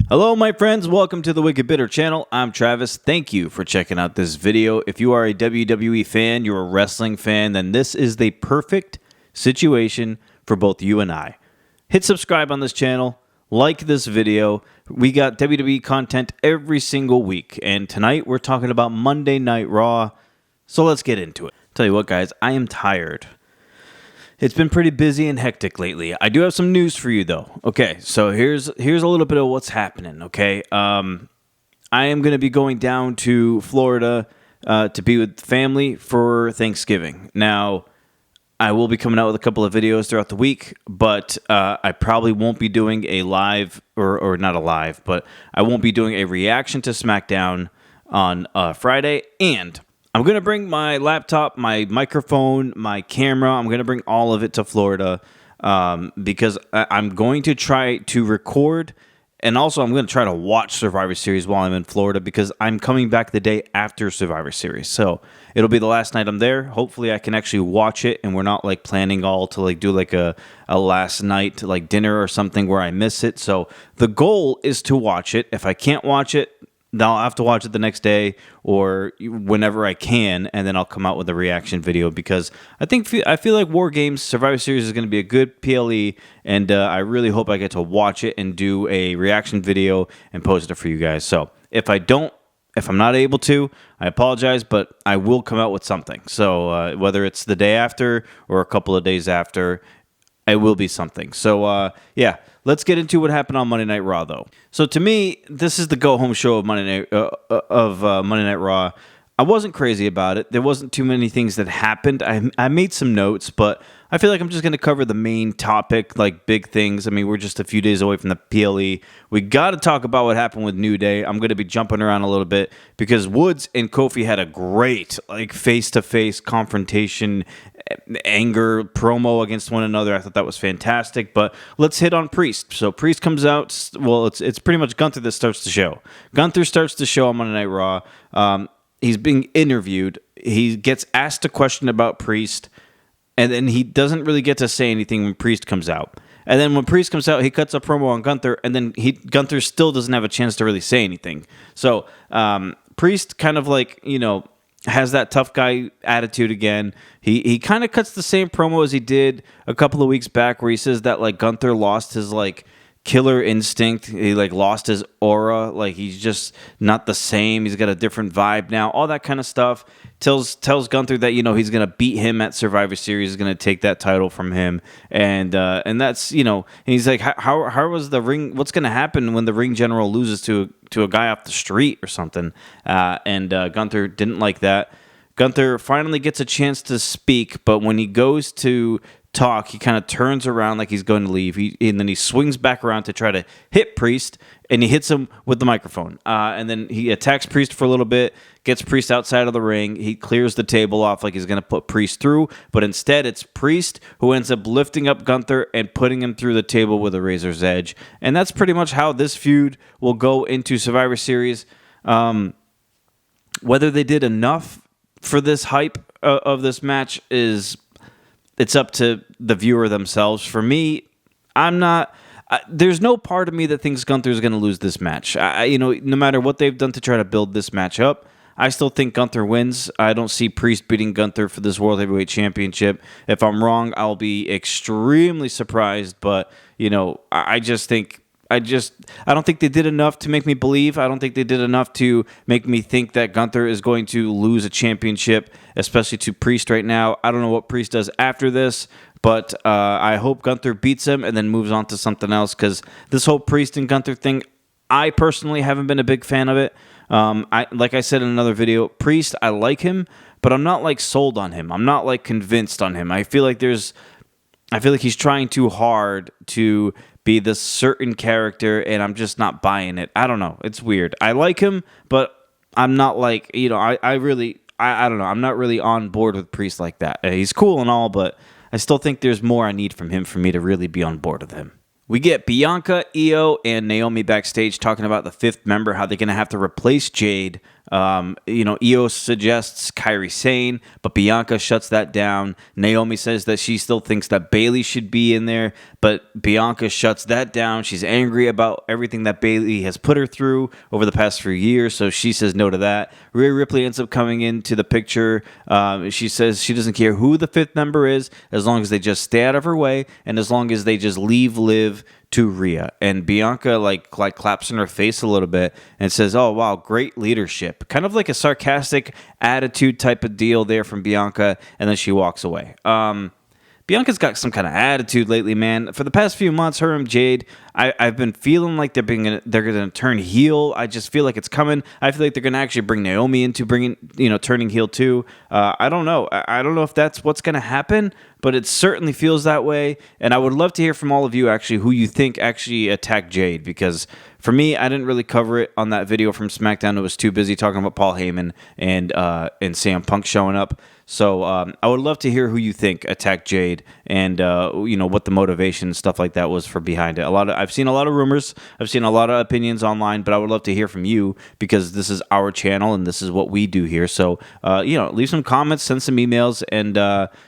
Hello my friends, welcome to the Wicked Bitter channel. I'm Travis. Thank you for checking out this video. If you are a WWE fan, you're a wrestling fan, then this is the perfect situation for both you and I. Hit subscribe on this channel, like this video. We got WWE content every single week, and tonight we're talking about Monday Night Raw, so let's get into it. Tell you what guys, I am tired. It's been pretty busy and hectic lately. I do have some news for you, though. Okay, so here's a little bit of what's happening, okay? I am going to be going down to Florida to be with family for Thanksgiving. Now, I will be coming out with a couple of videos throughout the week, but I probably won't be doing a live, or not a live, but I won't be doing a reaction to SmackDown on Friday, and I'm going to bring my laptop, my microphone, my camera. I'm going to bring all of it to Florida because I'm going to try to record, and also I'm going to try to watch Survivor Series while I'm in Florida because I'm coming back the day after Survivor Series. So it'll be the last night I'm there. Hopefully I can actually watch it, and we're not like planning all to like do like a last night like dinner or something where I miss it. So the goal is to watch it. If I can't watch it, then I'll have to watch it the next day or whenever I can, and then I'll come out with a reaction video because I feel like War Games Survivor Series is going to be a good PLE, and I really hope I get to watch it and do a reaction video and post it for you guys. So if I'm not able to, I apologize, but I will come out with something. So whether it's the day after or a couple of days after, it will be something. So, yeah, let's get into what happened on Monday Night Raw, though. So, to me, this is the go-home show of Monday Night Raw. I wasn't crazy about it. There wasn't too many things that happened. I made some notes, but I feel like I'm just going to cover the main topic, like big things. I mean, we're just a few days away from the PLE. We got to talk about what happened with New Day. I'm going to be jumping around a little bit because Woods and Kofi had a great like face-to-face confrontation, anger promo against one another. I thought that was fantastic. But let's hit on Priest. So Priest comes out. Well, it's pretty much Gunther that starts the show. Gunther starts the show on Monday Night Raw. He's being interviewed. He gets asked a question about Priest, and then he doesn't really get to say anything when Priest comes out. And then when Priest comes out, he cuts a promo on Gunther, and then Gunther still doesn't have a chance to really say anything. So Priest kind of like, has that tough guy attitude again. He kind of cuts the same promo as he did a couple of weeks back where he says that like Gunther lost his like killer instinct. He like lost his aura. Like he's just not the same. He's got a different vibe now. All that kind of stuff. Tells Gunther that he's gonna beat him at Survivor Series. He's gonna take that title from him. And that's and he's like, how was the ring? What's gonna happen when the ring general loses to a guy off the street or something? And Gunther didn't like that. Gunther finally gets a chance to speak, but when he goes to talk, he kind of turns around like he's going to leave, and then he swings back around to try to hit Priest, and he hits him with the microphone, and then he attacks Priest for a little bit, gets Priest outside of the ring. He clears the table off like he's going to put Priest through, but instead it's Priest who ends up lifting up Gunther and putting him through the table with a razor's edge, and that's pretty much how this feud will go into Survivor Series. Whether they did enough for this hype of this match it's up to the viewer themselves. For me, I'm not. There's no part of me that thinks Gunther's going to lose this match. No matter what they've done to try to build this match up, I still think Gunther wins. I don't see Priest beating Gunther for this World Heavyweight Championship. If I'm wrong, I'll be extremely surprised. But I don't think they did enough to make me believe. I don't think they did enough to make me think that Gunther is going to lose a championship, especially to Priest right now. I don't know what Priest does after this, but I hope Gunther beats him and then moves on to something else, because this whole Priest and Gunther thing, I personally haven't been a big fan of it. Like I said in another video, Priest, I like him, but I'm not like sold on him. I'm not like convinced on him. I feel like he's trying too hard to be this certain character, and I'm just not buying it. I don't know. It's weird. I like him, but I'm not like, I don't know. I'm not really on board with Priest like that. He's cool and all, but I still think there's more I need from him for me to really be on board with him. We get Bianca, Io, and Naomi backstage talking about the fifth member, how they're going to have to replace Jade Io suggests Kairi Sane, but Bianca shuts that down. Naomi says that she still thinks that Bayley should be in there, but Bianca shuts that down. She's angry about everything that Bayley has put her through over the past few years, so she says no to that. Rhea Ripley ends up coming into the picture. She says she doesn't care who the fifth member is, as long as they just stay out of her way, and as long as they just leave Liv to Rhea. And Bianca like claps in her face a little bit and says, "Oh wow, great leadership." Kind of like a sarcastic attitude type of deal there from Bianca, and then she walks away. Bianca's got some kind of attitude lately, man. For the past few months, her and Jade, I've been feeling like they're going to turn heel. I just feel like it's coming. I feel like they're going to actually bring Naomi into turning heel too. I don't know. I don't know if that's what's going to happen, but it certainly feels that way. And I would love to hear from all of you actually who you think actually attacked Jade, because for me, I didn't really cover it on that video from SmackDown. I was too busy talking about Paul Heyman and CM showing up. So I would love to hear who you think attacked Jade and what the motivation and stuff like that was for behind it. I've seen a lot of rumors, I've seen a lot of opinions online, but I would love to hear from you because this is our channel and this is what we do here. So leave some comments, send some emails, and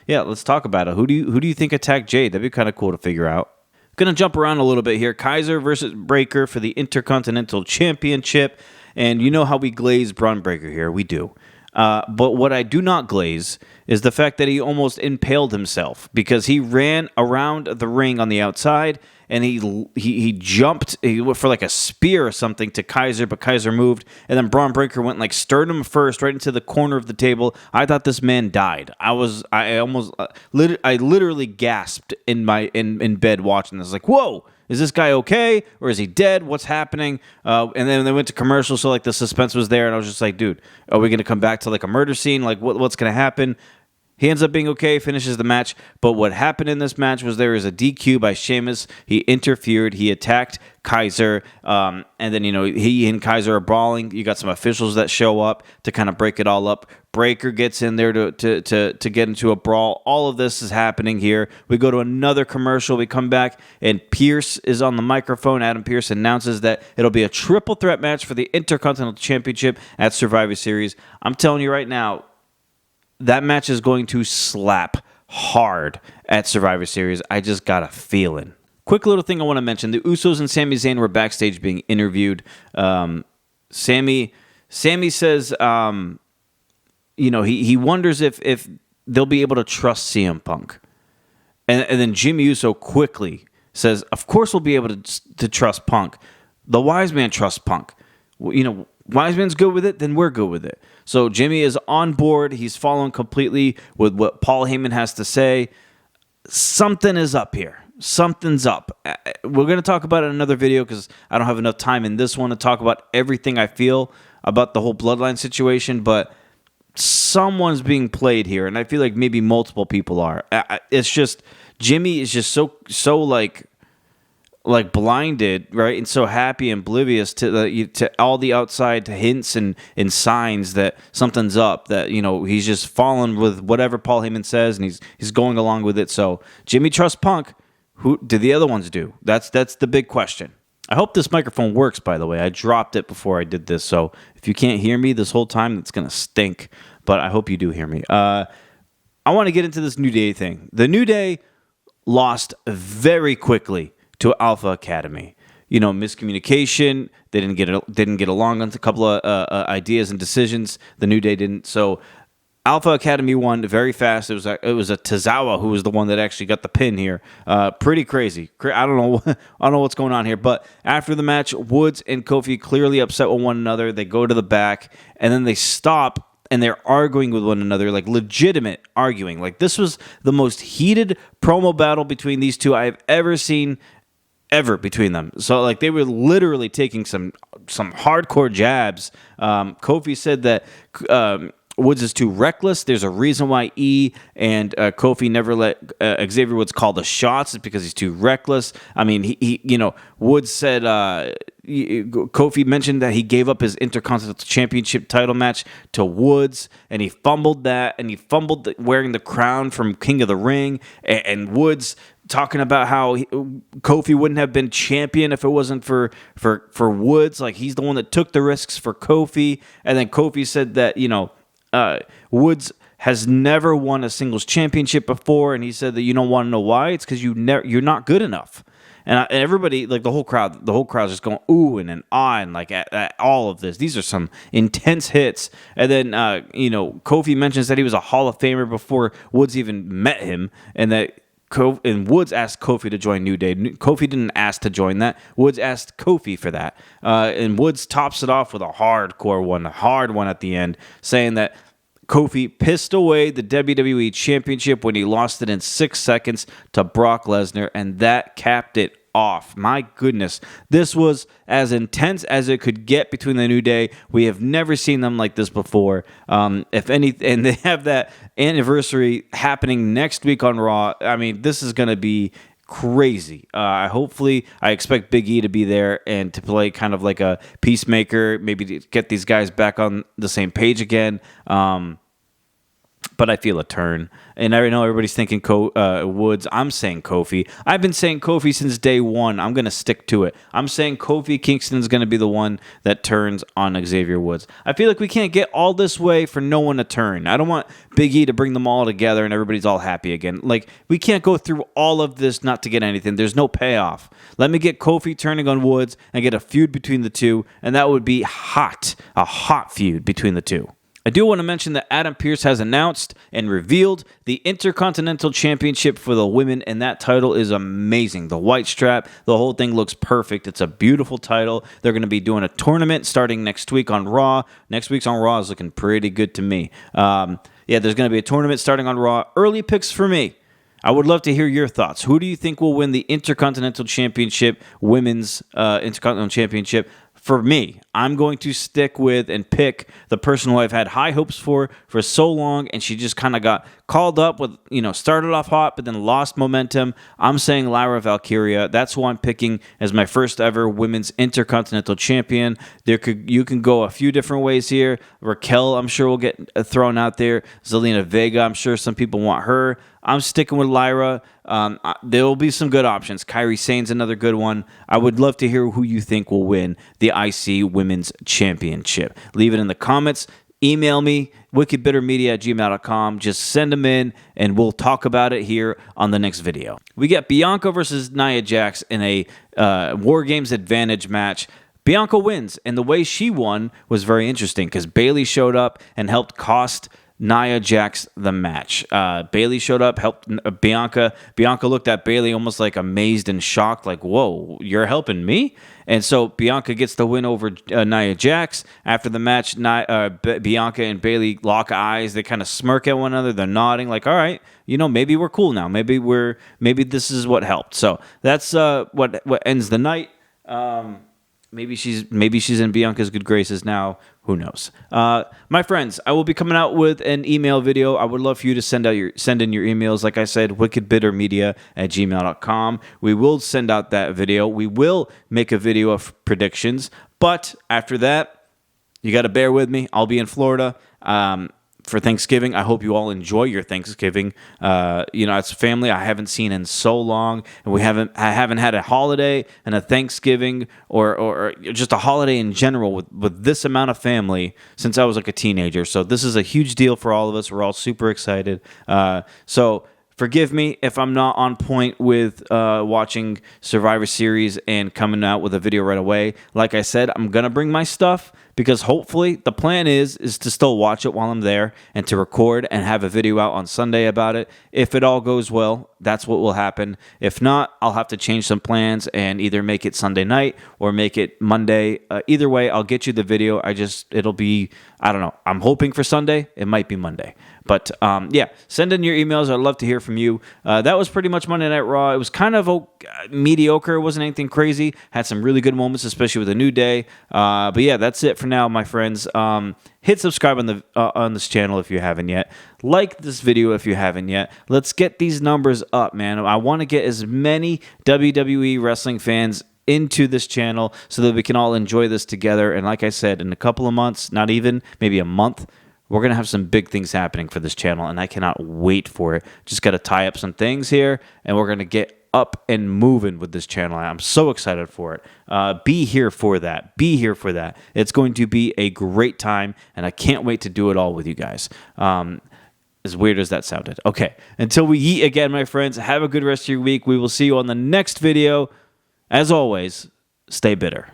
let's talk about it. Who do you think attacked Jade? That'd be kind of cool to figure out. Gonna jump around a little bit here. Kaiser versus Breaker for the Intercontinental Championship, and you know how we glaze Braun Breaker here. We do. But what I do not glaze is the fact that he almost impaled himself, because he ran around the ring on the outside and he jumped for like a spear or something to Kaiser, but Kaiser moved, and then Braun Breaker went like stirred him first right into the corner of the table. I thought this man died. I literally gasped in bed watching this. Like, whoa. Is this guy okay, or is he dead? What's happening? And then they went to commercial, so like the suspense was there, and I was just like, dude, are we going to come back to like a murder scene? Like, what's going to happen? He ends up being okay, finishes the match. But what happened in this match was there was a DQ by Sheamus. He interfered. He attacked Kaiser. And then, he and Kaiser are brawling. You got some officials that show up to kind of break it all up. Breaker gets in there to get into a brawl. All of this is happening here. We go to another commercial. We come back, and Pierce is on the microphone. Adam Pierce announces that it'll be a triple threat match for the Intercontinental Championship at Survivor Series. I'm telling you right now, that match is going to slap hard at Survivor Series. I just got a feeling. Quick little thing I want to mention. The Usos and Sami Zayn were backstage being interviewed. Sami says, he wonders if they'll be able to trust CM Punk. And then Jeyuso quickly says, of course we'll be able to trust Punk. The wise man trusts Punk. Wise man's good with it, then we're good with it. So Jimmy is on board. He's following completely with what Paul Heyman has to say. Something is up here. Something's up. We're going to talk about it in another video because I don't have enough time in this one to talk about everything I feel about the whole Bloodline situation, but someone's being played here, and I feel like maybe multiple people are. It's just, Jimmy is just so like blinded, right, and so happy and oblivious to all the outside hints and signs that something's up, that he's just fallen with whatever Paul Heyman says, and he's going along with it. So Jimmy trusts Punk. Who do the other ones do? That's the big question. I hope this microphone works, by the way. I dropped it before I did this, so if you can't hear me this whole time, it's gonna stink. But I hope you do hear me. I want to get into this New Day thing. The New Day lost very quickly to Alpha Academy. Miscommunication. They didn't get along on a couple of ideas and decisions. The New Day didn't. So Alpha Academy won very fast. It was a Tozawa who was the one that actually got the pin here. Pretty crazy. I don't know what's going on here. But after the match, Woods and Kofi clearly upset with one another. They go to the back, and then they stop. And they're arguing with one another, like legitimate arguing. Like, this was the most heated promo battle between these two I've ever seen between them. So, like, they were literally taking some hardcore jabs. Kofi said that Woods is too reckless. There's a reason why E and Kofi never let Xavier Woods call the shots. It's because he's too reckless. I mean, he Woods said, Kofi mentioned that he gave up his Intercontinental Championship title match to Woods, and he fumbled that, and he fumbled wearing the crown from King of the Ring, and Woods talking about how Kofi wouldn't have been champion if it wasn't for Woods. Like, he's the one that took the risks for Kofi. And then Kofi said that, Woods has never won a singles championship before, and he said that you don't want to know why. It's because you're not good enough. And everybody, like the whole crowd is just going ooh and ah and like at all of this. These are some intense hits. And then Kofi mentions that he was a Hall of Famer before Woods even met him, and that Woods asked Kofi to join New Day. Kofi didn't ask to join that. Woods asked Kofi for that. And Woods tops it off with a hard one at the end, saying that Kofi pissed away the WWE Championship when he lost it in 6 seconds to Brock Lesnar, and that capped it off. My goodness, this was as intense as it could get between the New Day. We have never seen them like this before. If any, and they have that anniversary happening next week on Raw. I mean, this is going to be crazy. Hopefully, I expect Big E to be there and to play kind of like a peacemaker, maybe to get these guys back on the same page again. But I feel a turn. And I know everybody's thinking Woods. I'm saying Kofi. I've been saying Kofi since day one. I'm going to stick to it. I'm saying Kofi Kingston is going to be the one that turns on Xavier Woods. I feel like we can't get all this way for no one to turn. I don't want Big E to bring them all together and everybody's all happy again. Like, we can't go through all of this not to get anything. There's no payoff. Let me get Kofi turning on Woods and get a feud between the two, and that would be hot. A hot feud between the two. I do want to mention that Adam Pearce has announced and revealed the Intercontinental Championship for the women, and that title is amazing. The white strap, the whole thing looks perfect. It's a beautiful title. They're going to be doing a tournament starting next week on Raw. Next week's on Raw is looking pretty good to me. There's going to be a tournament starting on Raw. Early picks for me. I would love to hear your thoughts. Who do you think will win the Intercontinental Championship, Women's Intercontinental Championship? For me, I'm going to stick with and pick the person who I've had high hopes for so long, and she just kind of got called up with, started off hot, but then lost momentum. I'm saying Lyra Valkyria. That's who I'm picking as my first ever Women's Intercontinental Champion. You can go a few different ways here. Raquel, I'm sure, will get thrown out there. Zelina Vega, I'm sure some people want her. I'm sticking with Lyra. There will be some good options. Kairi Sane's another good one. I would love to hear who you think will win the IC Women's Championship. Leave it in the comments. Email me, wickedbittermedia@gmail.com. Just send them in, and we'll talk about it here on the next video. We get Bianca versus Nia Jax in a War Games Advantage match. Bianca wins, and the way she won was very interesting because Bayley showed up and helped cost Nia Jax the match. Bayley showed up, helped Bianca. Bianca looked at Bayley almost like amazed and shocked, like, whoa, you're helping me? And so Bianca gets the win over Nia Jax. After the match, Bianca and Bayley lock eyes. They kind of smirk at one another. They're nodding like, all right, maybe we're cool now. Maybe this is what helped. So that's what ends the night. Maybe she's in Bianca's good graces now. Who knows? My friends, I will be coming out with an email video. I would love for you to send in your emails. Like I said, wickedbittermedia@gmail.com. We will send out that video. We will make a video of predictions. But after that, you got to bear with me. I'll be in Florida for Thanksgiving. I hope you all enjoy your Thanksgiving. As a family, I haven't seen in so long, and I haven't had a holiday and a Thanksgiving or just a holiday in general with this amount of family since I was like a teenager. So this is a huge deal for all of us. We're all super excited. So forgive me if I'm not on point with watching Survivor Series and coming out with a video right away. Like I said, I'm going to bring my stuff because hopefully the plan is to still watch it while I'm there and to record and have a video out on Sunday about it. If it all goes well, that's what will happen. If not, I'll have to change some plans and either make it Sunday night or make it Monday. Either way, I'll get you the video. It'll be, I don't know. I'm hoping for Sunday. It might be Monday. But send in your emails. I'd love to hear from you. That was pretty much Monday Night Raw. It was kind of mediocre. It wasn't anything crazy. Had some really good moments, especially with a New Day. But yeah, that's it for now, my friends. Hit subscribe on this channel if you haven't yet. Like this video if you haven't yet. Let's get these numbers up, man. I want to get as many WWE wrestling fans into this channel so that we can all enjoy this together. And like I said, in a couple of months, not even, maybe a month, we're going to have some big things happening for this channel, and I cannot wait for it. Just got to tie up some things here, and we're going to get up and moving with this channel. I'm so excited for it. Be here for that. Be here for that. It's going to be a great time, and I can't wait to do it all with you guys. As weird as that sounded. Okay, until we eat again, my friends, have a good rest of your week. We will see you on the next video. As always, stay bitter.